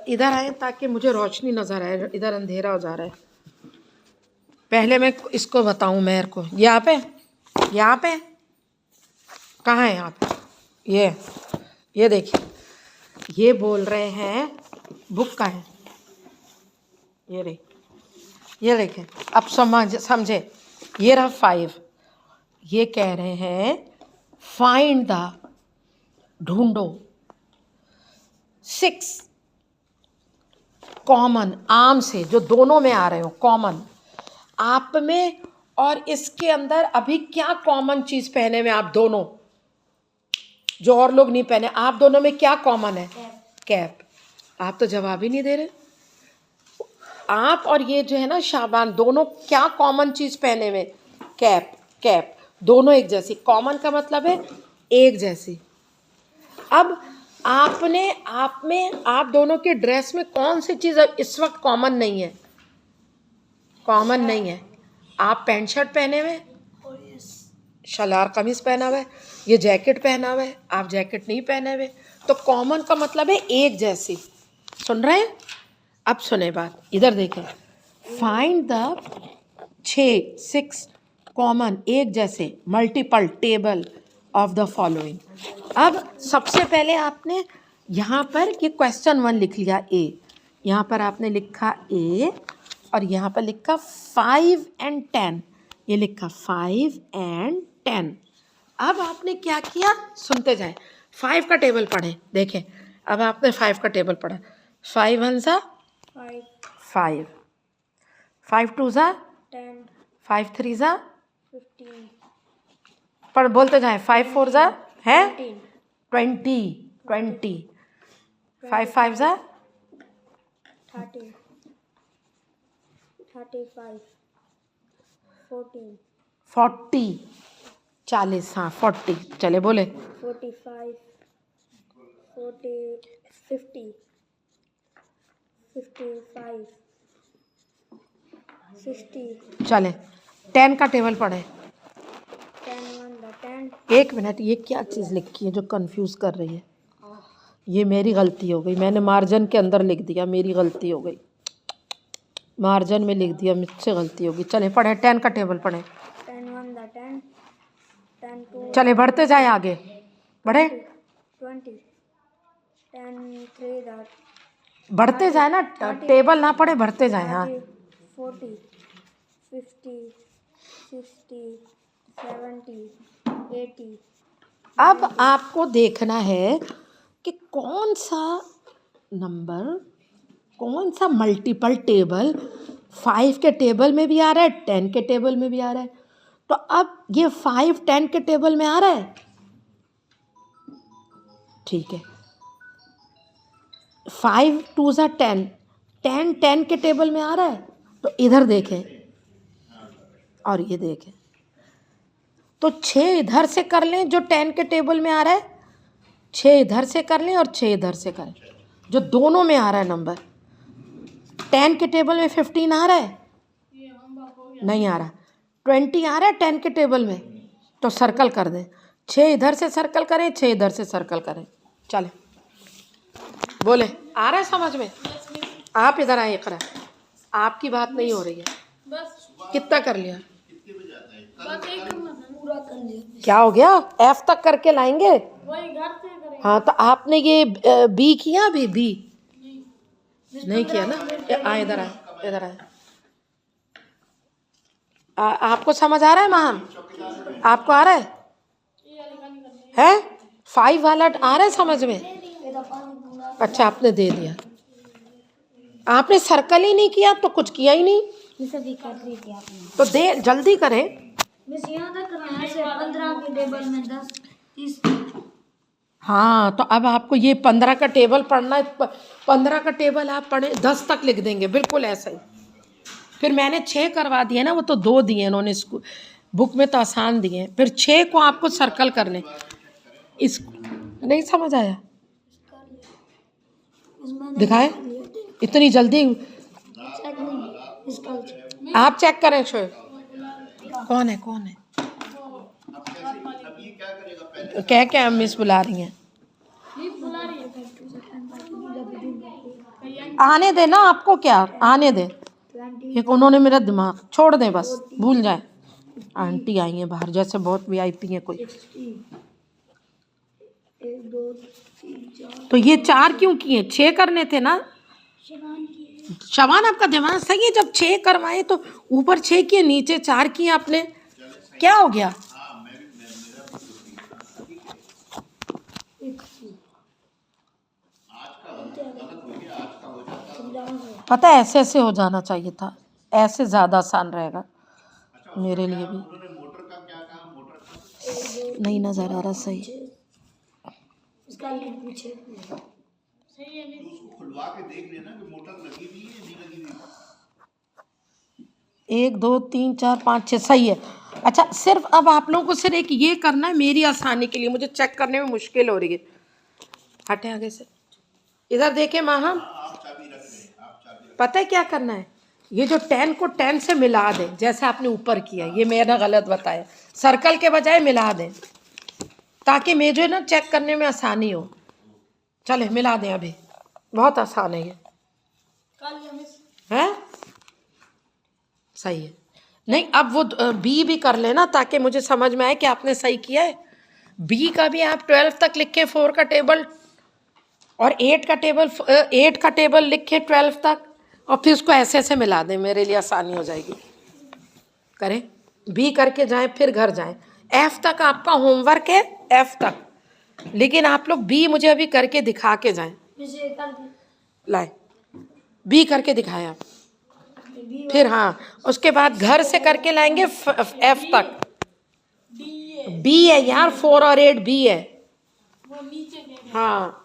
इधर आए ताकि मुझे रोशनी नज़र आए, इधर अंधेरा हो जा रहा है। पहले मैं इसको बताऊं, मेहर को। यहाँ पे कहाँ है? यहाँ पे ये देखिए, ये बोल रहे हैं बुक का है। ये देखें, अब समझे। ये रहा 5। ये कह रहे हैं फाइंड द, ढूंढो 6 कॉमन, आम से जो दोनों में आ रहे हो, कॉमन आप में और इसके अंदर। अभी क्या कॉमन चीज पहने में आप दोनों, जो और लोग नहीं पहने? आप दोनों में क्या कॉमन है? कैप। आप तो जवाब ही नहीं दे रहे। आप और ये जो है ना शाबान, दोनों क्या कॉमन चीज पहने में? कैप। दोनों एक जैसी। कॉमन का मतलब है एक जैसी। अब आप दोनों के ड्रेस में कौन सी चीज इस वक्त कॉमन नहीं है? कॉमन नहीं है। आप पैंट शर्ट पहने हुए, शलवार कमीज पहना हुआ है, ये जैकेट पहना हुआ है, आप जैकेट नहीं पहने हुए। तो कॉमन का मतलब है एक जैसी। सुन रहे हैं? अब सुने बात, इधर देखें। फाइंड द 6 कॉमन, एक जैसे, multiple table of the following. अब सबसे पहले आपने यहाँ पर ये क्वेश्चन 1 लिख लिया, ए। यहाँ पर आपने लिखा ए और यहाँ पर लिखा 5 and 10। ये लिखा 5 and 10। अब आपने क्या किया? सुनते जाएं। 5 का टेबल पढ़ें। देखें, अब आपने 5 का टेबल पढ़ा। 5 1 सा 5, 5 2 सा 10, 5 3 सा 15। पर बोलते जाएं। 5 4 सा है 20, 5 5 सा 30, 35, 40, 40, हाँ 40। चले बोले। 45, 40, 50, 55, 60। चले 10 का टेबल पढ़े। 10 1 the 10। एक मिनट, ये क्या चीज़ लिखी है जो कंफ्यूज कर रही है? ये मेरी गलती हो गई, मैंने मार्जिन के अंदर लिख दिया, मेरी गलती हो गई। मार्जिन में लिख दिया, मुझसे गलती होगी। चले पढ़े, 10 का टेबल पढ़े। 10 1 the 10, 10 2। चले बढ़ते जाए आगे, बढ़े 20, 10 3 the। बढ़ते जाए ना, टेबल ना पढ़े, बढ़ते जाए। हाँ 40, 50, 60, 70, 80। अब आपको देखना है कि कौन सा नंबर, कौन सा मल्टीपल टेबल 5 के टेबल में भी आ रहा है, 10 के टेबल में भी आ रहा है। तो अब ये 5 10 के टेबल में आ रहा है, ठीक है। 5 2 सा 10, 10 10 के टेबल में आ रहा है। तो इधर देखें और ये देखें, तो 6 इधर से कर लें जो 10 के टेबल में आ रहा है, 6 इधर से कर लें और 6 इधर से करें जो दोनों में आ रहा है नंबर। 10 के टेबल में 15 आ रहा है? नहीं आ रहा। 20 आ रहा है 10 के टेबल में, तो सर्कल कर दें। 6 इधर से सर्कल करें, 6 इधर से सर्कल करें। चले बोले, आ रहा है समझ में? आप इधर आए, इकरा, आपकी बात नहीं हो रही है। कितना कर लिया? क्या हो गया? F तक करके लाएंगे। हाँ तो आपने ये बी किया? अभी बी नहीं किया ना। इधर आए, इधर आए। आपको समझ आ रहा है महान? आपको आ रहा है? 5 वाला आ रहा है समझ में? अच्छा, आपने दे दिया। आपने सर्कल ही नहीं किया तो कुछ किया ही नहीं। तो दे, जल्दी करें। हाँ तो अब आपको ये 15 का टेबल पढ़ना है। 15 का टेबल आप पढ़े, 10 तक लिख देंगे, बिल्कुल ऐसा ही। फिर मैंने 6 करवा दिए ना, वो तो 2 दिए इन्होंने, स्कूल बुक में तो आसान दिए। फिर 6 को आपको सर्कल करने। इस नहीं समझ आया? दिखाए इतनी जल्दी? आप चेक करें। शोएब कौन है? क्या मिस बुला रही हैं? आने दे ना, आपको क्या आने दे। 20 एक उन्होंने मेरा दिमाग छोड़ दे, बस भूल जाए। आंटी आई हैं बाहर, जैसे बहुत वीआईपी है कोई। 60 1 2 3 4 तो ये 4 क्यों किए? 6 करने थे ना। शबान की शबान आपका दिमाग सही है, जब 6 करवाए तो ऊपर 6 किए, नीचे 4 किए आपने, क्या हो गया? पता है ऐसे ऐसे हो जाना चाहिए था, ऐसे ज़्यादा आसान रहेगा मेरे लिए भी। नहीं नज़र आ रहा सही। इसका लिंक पीछे खुलवा के देख लेना कि मोटर लगी हुई है नहीं लगी हुई। 1 2 3 4 5 6 सही है। अच्छा, सिर्फ अब आप लोगों को सिर्फ एक ये करना है मेरी आसानी के लिए, मुझे चेक करने में मुश्किल हो रही है। हटे आगे से, इधर देखे माँ, हम पता है क्या करना है, ये जो 10 को 10 से मिला दें, जैसे आपने ऊपर किया, ये मैंने गलत बताया, सर्कल के बजाय मिला दें ताकि मुझे ना चेक करने में आसानी हो। चले मिला दें, अभी बहुत आसान है ये, है सही है। नहीं, अब वो बी भी कर लेना ताकि मुझे समझ में आए कि आपने सही किया है। बी का भी आप 12 तक लिखे, 4 का टेबल और 8 का टेबल लिखे 12 तक, और फिर उसको ऐसे ऐसे मिला दें, मेरे लिए आसानी हो जाएगी। करें, बी करके जाएं फिर घर जाएं। एफ तक आपका होमवर्क है, एफ तक, लेकिन आप लोग बी मुझे अभी करके दिखा के जाएं। लाए, बी करके दिखाएं आप, फिर हाँ उसके बाद घर से करके लाएंगे एफ तक। बी है यार, 4 और 8 बी है। हाँ